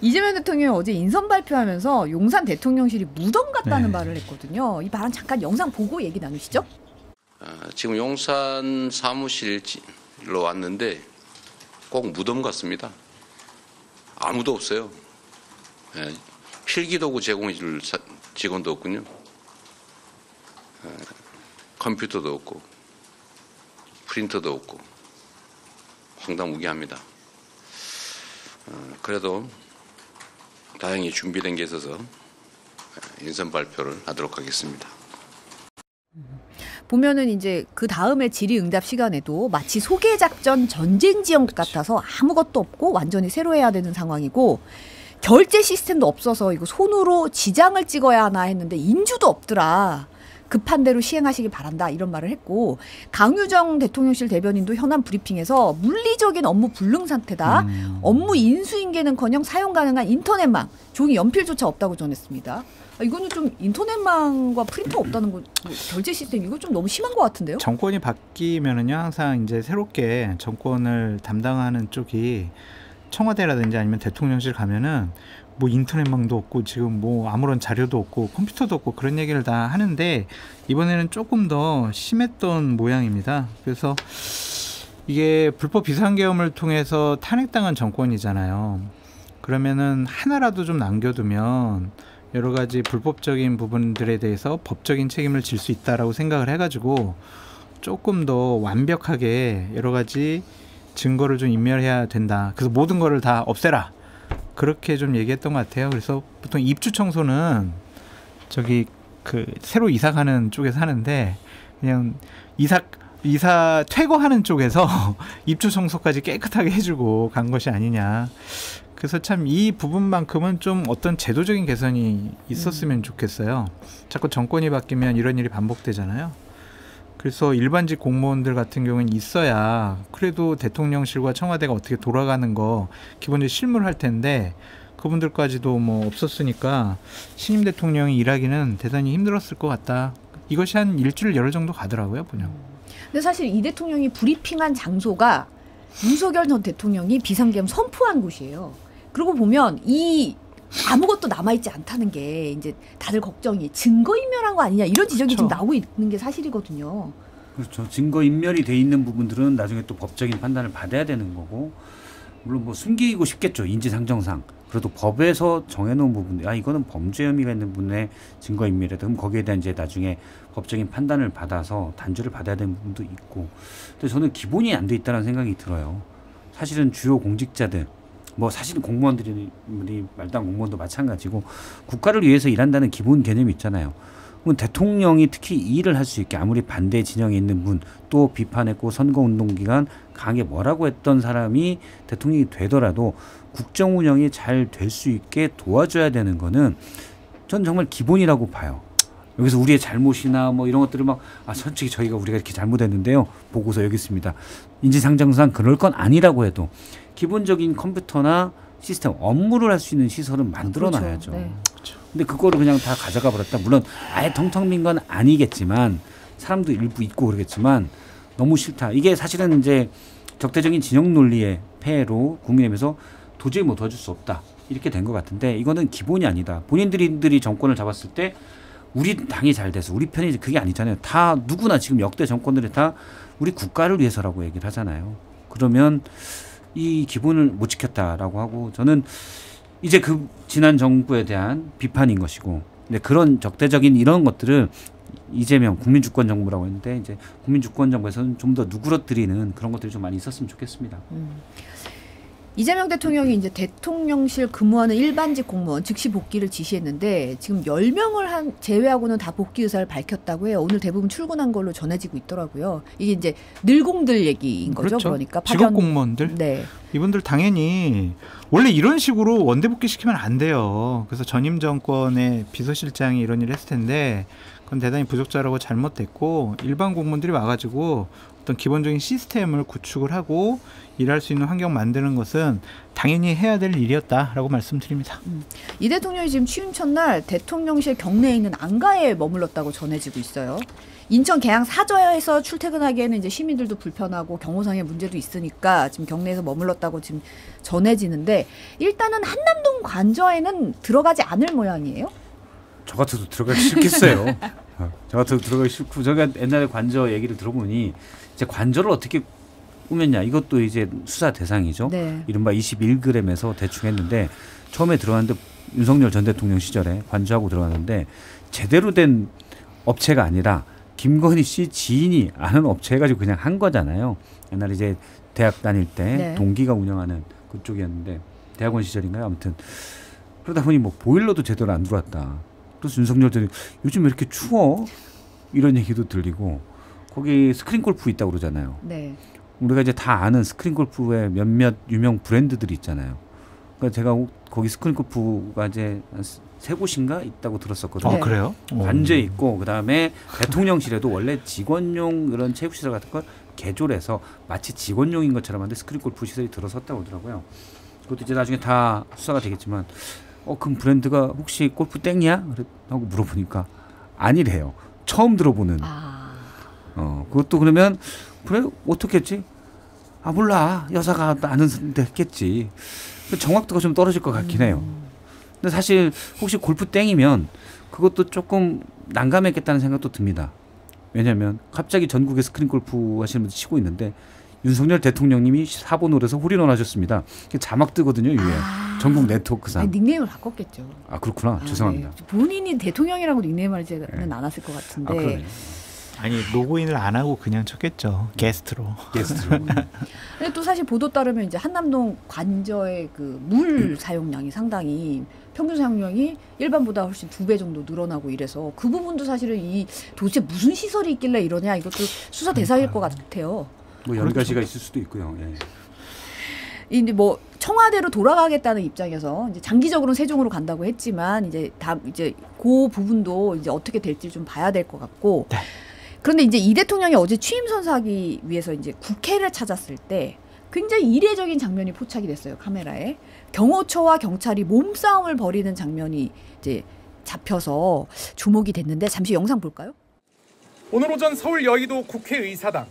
이재명 대통령이 어제 인선 발표하면서 용산 대통령실이 무덤 같다는 말을 했거든요. 이 발언 잠깐 영상 보고 얘기 나누시죠. 지금 용산 사무실로 왔는데 꼭 무덤 같습니다. 아무도 없어요. 필기도구 제공해줄 직원도 없군요. 컴퓨터도 없고 프린터도 없고 황당무계합니다. 그래도 다행히 준비된 게 있어서 인선 발표를 하도록 하겠습니다. 보면은 이제 그 다음에 질의응답 시간에도 마치 소개작전 전쟁 지역 같아서 아무것도 없고 완전히 새로 해야 되는 상황이고 결제 시스템도 없어서 이거 손으로 지장을 찍어야 하나 했는데 인주도 없더라. 급한 대로 시행하시기 바란다 이런 말을 했고 강유정 대통령실 대변인도 현안 브리핑에서 물리적인 업무 불능 상태다. 업무 인수인계는커녕 사용 가능한 인터넷망, 종이 연필조차 없다고 전했습니다. 이거는 좀 인터넷망과 프린터 없다는 거 결제 시스템 이거 좀 너무 심한 것 같은데요? 정권이 바뀌면은요 항상 이제 새롭게 정권을 담당하는 쪽이 청와대라든지 아니면 대통령실 가면은 뭐 인터넷망도 없고 지금 뭐 아무런 자료도 없고 컴퓨터도 없고 그런 얘기를 다 하는데 이번에는 조금 더 심했던 모양입니다. 그래서 이게 불법 비상계엄을 통해서 탄핵당한 정권이잖아요. 그러면은 하나라도 좀 남겨두면 여러 가지 불법적인 부분들에 대해서 법적인 책임을 질 수 있다라고 생각을 해가지고 조금 더 완벽하게 여러 가지 증거를 좀 인멸해야 된다. 그래서 모든 거를 다 없애라. 그렇게 좀 얘기했던 것 같아요. 그래서 보통 입주 청소는 저기 그 새로 이사 가는 쪽에서 하는데 그냥 이사 퇴거하는 쪽에서 입주 청소까지 깨끗하게 해주고 간 것이 아니냐. 그래서 참 이 부분만큼은 좀 어떤 제도적인 개선이 있었으면 좋겠어요. 자꾸 정권이 바뀌면 이런 일이 반복되잖아요. 그래서 일반직 공무원들 같은 경우는 있어야 그래도 대통령실과 청와대가 어떻게 돌아가는 거 기본적으로 실무를 할 텐데 그분들까지도 뭐 없었으니까 신임 대통령이 일하기는 대단히 힘들었을 것 같다. 이것이 한 일주일 열흘 정도 가더라고요, 그냥. 근데 사실 이 대통령이 브리핑한 장소가 윤석열 전 대통령이 비상계엄 선포한 곳이에요. 그러고 보면 이 아무것도 남아있지 않다는 게 이제 다들 걱정이 증거인멸한 거 아니냐 이런 지적이 지금 나오고 있는 게 사실이거든요. 그렇죠. 증거인멸이 돼 있는 부분들은 나중에 또 법적인 판단을 받아야 되는 거고 물론 뭐 숨기고 싶겠죠. 인지상정상. 그래도 법에서 정해놓은 부분들 이거는 범죄 혐의가 있는 부분에 증거인멸이다. 그럼 거기에 대한 이제 나중에 법적인 판단을 받아서 단죄를 받아야 되는 부분도 있고 근데 저는 기본이 안 돼 있다는 생각이 들어요. 사실은 주요 공직자들 뭐 사실은 공무원들이 말단 공무원도 마찬가지고 국가를 위해서 일한다는 기본 개념이 있잖아요. 그럼 대통령이 특히 이 일을 할 수 있게 아무리 반대 진영에 있는 분 또 비판했고 선거운동 기간 강하게 뭐라고 했던 사람이 대통령이 되더라도 국정 운영이 잘 될 수 있게 도와줘야 되는 거는 전 정말 기본이라고 봐요. 여기서 우리의 잘못이나 뭐 이런 것들을 막 솔직히 저희가 우리가 이렇게 잘못했는데요. 보고서 여기 있습니다. 인지상정상 그럴 건 아니라고 해도 기본적인 컴퓨터나 시스템 업무를 할 수 있는 시설은 만들어 놔야죠. 그렇죠. 네. 근데 그거를 그냥 다 가져가 버렸다. 물론 아예 텅텅 빈 건 아니겠지만 사람도 일부 있고 그러겠지만 너무 싫다. 이게 사실은 이제 적대적인 진영 논리의 폐해로 국민의힘에서 도저히 뭐 도와줄 수 없다. 이렇게 된 것 같은데 이거는 기본이 아니다. 본인들이 정권을 잡았을 때 우리 당이 잘 돼서 우리 편이 그게 아니잖아요. 다 누구나 지금 역대 정권들이 다 우리 국가를 위해서라고 얘기를 하잖아요. 그러면 이 기본을 못 지켰다라고 하고 저는 이제 그 지난 정부에 대한 비판인 것이고 근데 그런 적대적인 이런 것들을 이재명 국민주권 정부라고 했는데 이제 국민주권 정부에서는 좀 더 누그러뜨리는 그런 것들이 좀 많이 있었으면 좋겠습니다. 이재명 대통령이 이제 대통령실 근무하는 일반직 공무원 즉시 복귀를 지시했는데 지금 10명을 제외하고는 다 복귀 의사를 밝혔다고 해요. 오늘 대부분 출근한 걸로 전해지고 있더라고요. 이게 이제 늘공들 얘기인 거죠. 그렇죠. 그러니까 직업 공무원들. 네. 이분들 당연히 원래 이런 식으로 원대 복귀시키면 안 돼요. 그래서 전임 정권의 비서실장이 이런 일을 했을 텐데 그건 대단히 부적절하고 잘못됐고 일반 공무원들이 와가지고 어떤 기본적인 시스템을 구축을 하고 일할 수 있는 환경 만드는 것은 당연히 해야 될 일이었다라고 말씀드립니다. 이 대통령이 지금 취임 첫날 대통령실 경내에 있는 안가에 머물렀다고 전해지고 있어요. 인천 계양 사저에서 출퇴근하기에는 이제 시민들도 불편하고 경호상의 문제도 있으니까 지금 경내에서 머물렀다고 지금 전해지는데 일단은 한남동 관저에는 들어가지 않을 모양이에요. 저 같아도 들어가기 싫겠어요. 저 같아도 들어가기 싫고 제가 옛날에 관저 얘기를 들어보니 이제 관저를 어떻게 꾸몄냐 이것도 이제 수사 대상이죠. 네. 이른바 21g에서 대충 했는데 처음에 들어갔는데 윤석열 전 대통령 시절에 관저하고 들어갔는데 제대로 된 업체가 아니라 김건희 씨 지인이 아는 업체 해가지고 그냥 한 거잖아요. 옛날에 이제 대학 다닐 때 네. 동기가 운영하는 그쪽이었는데 대학원 시절인가요? 아무튼 그러다 보니 뭐 보일러도 제대로 안 들어왔다. 그래서 윤석열 대통령이 요즘 왜 이렇게 추워? 이런 얘기도 들리고 거기 스크린 골프 있다고 그러잖아요. 네. 우리가 이제 다 아는 스크린 골프의 몇몇 유명 브랜드들이 있잖아요. 그러니까 제가 거기 스크린 골프가 이제 세 곳인가 있다고 들었었거든요. 네. 그래요? 관저에 있고 그다음에 대통령실에도 원래 직원용 그런 체육시설 같은 걸 개조해서 마치 직원용인 것처럼 하는데 스크린 골프 시설이 들어섰다고 하더라고요. 그것도 이제 나중에 다 수사가 되겠지만 그럼 브랜드가 혹시 골프 땡이야? 하고 물어보니까 아니래요. 처음 들어보는. 아. 그것도 그러면 그래 어떻게 했지? 몰라. 여사가 아는데 했겠지. 정확도가 좀 떨어질 것 같긴 해요. 근데 사실 혹시 골프 땡이면 그것도 조금 난감했겠다는 생각도 듭니다. 왜냐하면 갑자기 전국에 스크린 골프 하시는 분들 치고 있는데 윤석열 대통령님이 4번 홀에서 홀인원 하셨습니다. 자막 뜨거든요. 위에. 전국 네트워크상. 닉네임을 바꿨겠죠. 그렇구나. 죄송합니다. 네. 본인이 대통령이라고 닉네임 하지는 않았을 것 같은데. 그러네요. 아니 로그인을 안 하고 그냥 쳤겠죠. 게스트로. 근데 또 사실 보도 따르면 이제 한남동 관저의 그 물 사용량이 상당히 평균 사용량이 일반보다 훨씬 2배 정도 늘어나고 이래서 그 부분도 사실은 이 도대체 무슨 시설이 있길래 이러냐 이것도 수사 대상일 것 같아요. 뭐 여러 가지가 있을 수도 있고요. 예. 이제 뭐 청와대로 돌아가겠다는 입장에서 이제 장기적으로는 세종으로 간다고 했지만 이제 그 부분도 이제 어떻게 될지 좀 봐야 될 것 같고. 네. 그런데 이제 이 대통령이 어제 취임 선서하기 위해서 이제 국회를 찾았을 때 굉장히 이례적인 장면이 포착이 됐어요. 카메라에. 경호처와 경찰이 몸싸움을 벌이는 장면이 이제 잡혀서 주목이 됐는데 잠시 영상 볼까요? 오늘 오전 서울 여의도 국회의사당.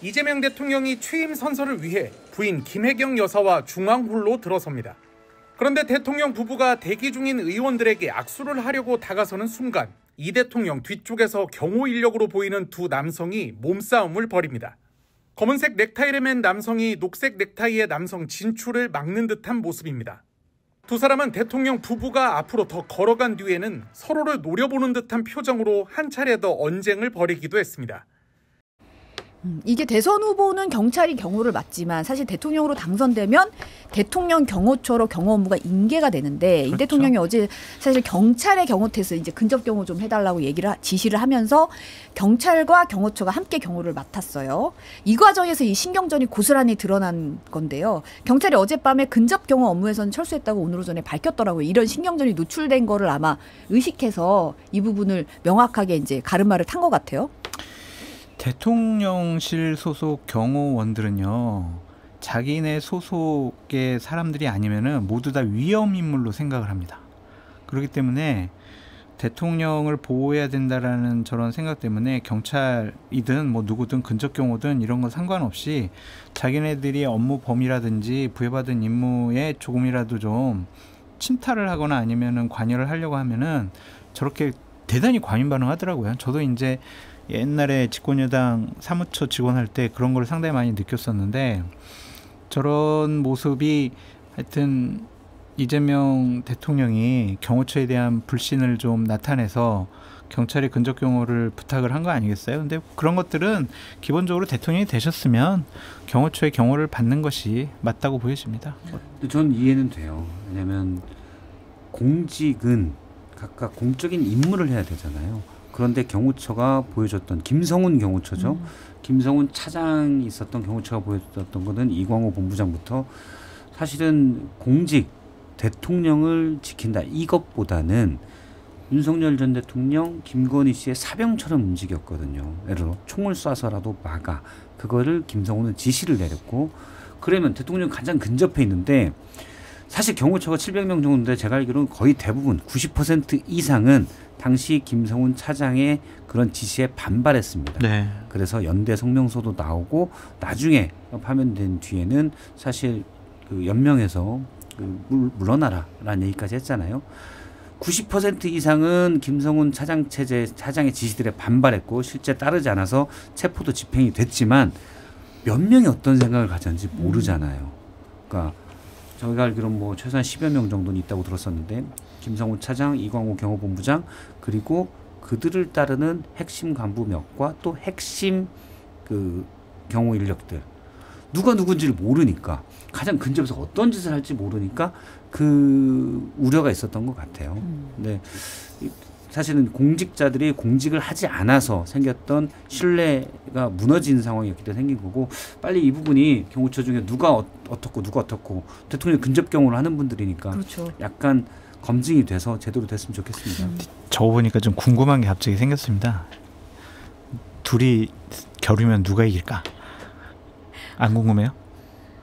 이재명 대통령이 취임 선서를 위해 부인 김혜경 여사와 중앙홀로 들어섭니다. 그런데 대통령 부부가 대기 중인 의원들에게 악수를 하려고 다가서는 순간 이 대통령 뒤쪽에서 경호 인력으로 보이는 두 남성이 몸싸움을 벌입니다. 검은색 넥타이를 맨 남성이 녹색 넥타이의 남성 진출을 막는 듯한 모습입니다. 두 사람은 대통령 부부가 앞으로 더 걸어간 뒤에는 서로를 노려보는 듯한 표정으로 한 차례 더 언쟁을 벌이기도 했습니다. 이게 대선 후보는 경찰이 경호를 맡지만 사실 대통령으로 당선되면 대통령 경호처로 경호 업무가 인계가 되는데 이 대통령이 어제 사실 경찰의 경호 테스트 이제 근접 경호 좀 해달라고 지시를 하면서 경찰과 경호처가 함께 경호를 맡았어요. 이 과정에서 이 신경전이 고스란히 드러난 건데요. 경찰이 어젯밤에 근접 경호 업무에서는 철수했다고 오늘 오전에 밝혔더라고요. 이런 신경전이 노출된 거를 아마 의식해서 이 부분을 명확하게 이제 가르마를 탄 것 같아요. 대통령실 소속 경호원들은요, 자기네 소속의 사람들이 아니면은 모두 다 위험 인물로 생각을 합니다. 그렇기 때문에 대통령을 보호해야 된다라는 저런 생각 때문에 경찰이든 뭐 누구든 근접 경호든 이런 건 상관없이 자기네들이 업무 범위라든지 부여받은 임무에 조금이라도 좀 침탈을 하거나 아니면은 관여를 하려고 하면은 저렇게 대단히 과민 반응하더라고요. 저도 이제 옛날에 집권여당 사무처 직원할 때 그런 걸 상당히 많이 느꼈었는데 저런 모습이 하여튼 이재명 대통령이 경호처에 대한 불신을 좀 나타내서 경찰의 근접 경호를 부탁을 한 거 아니겠어요? 근데 그런 것들은 기본적으로 대통령이 되셨으면 경호처의 경호를 받는 것이 맞다고 보여집니다. 근데 전 이해는 돼요. 왜냐하면 공직은 각각 공적인 임무를 해야 되잖아요. 그런데 경호처가 보여줬던 김성훈 경호처죠. 김성훈 차장이 있었던 경호처가 보여줬던 것은 이광호 본부장부터 사실은 공직 대통령을 지킨다 이것보다는 윤석열 전 대통령 김건희 씨의 사병처럼 움직였거든요. 예를 들어 총을 쏴서라도 막아. 그거를 김성훈은 지시를 내렸고 그러면 대통령 가장 근접해 있는데 사실 경호처가 700명 정도인데 제가 알기로는 거의 대부분 90% 이상은 당시 김성훈 차장의 그런 지시에 반발했습니다. 네. 그래서 연대 성명서도 나오고 나중에 파면된 뒤에는 사실 그 연명해서 물러나라라는 얘기까지 했잖아요. 90% 이상은 김성훈 차장의 지시들에 반발했고 실제 따르지 않아서 체포도 집행이 됐지만 몇 명이 어떤 생각을 가졌는지 모르잖아요. 그러니까 저희가 알기로는 뭐 최소한 10여 명 정도는 있다고 들었었는데 김성훈 차장, 이광호 경호본부장 그리고 그들을 따르는 핵심 간부 몇과 또 핵심 그 경호 인력들 누가 누군지를 모르니까 가장 근접해서 어떤 짓을 할지 모르니까 그 우려가 있었던 것 같아요. 근데 사실은 공직자들이 공직을 하지 않아서 생겼던 신뢰가 무너진 상황이었기 때문에 생긴 거고 빨리 이 부분이 경호처 중에 누가 어떻고 대통령 근접 경호를 하는 분들이니까 그렇죠. 약간 검증이 돼서 제대로 됐으면 좋겠습니다. 저 보니까 좀 궁금한 게 갑자기 생겼습니다. 둘이 겨루면 누가 이길까? 안 궁금해요?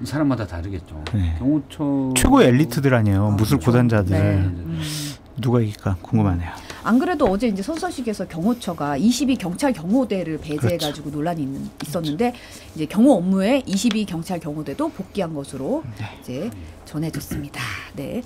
사람마다 다르겠죠. 네. 경호처 최고 엘리트들 아니에요. 무술 그렇죠. 고단자들. 네. 누가 이길까 궁금하네요. 안 그래도 어제 이제 선서식에서 경호처가 22 경찰 경호대를 배제해가지고 논란이 있었는데 이제 경호 업무에 22 경찰 경호대도 복귀한 것으로 이제 전해졌습니다. 네.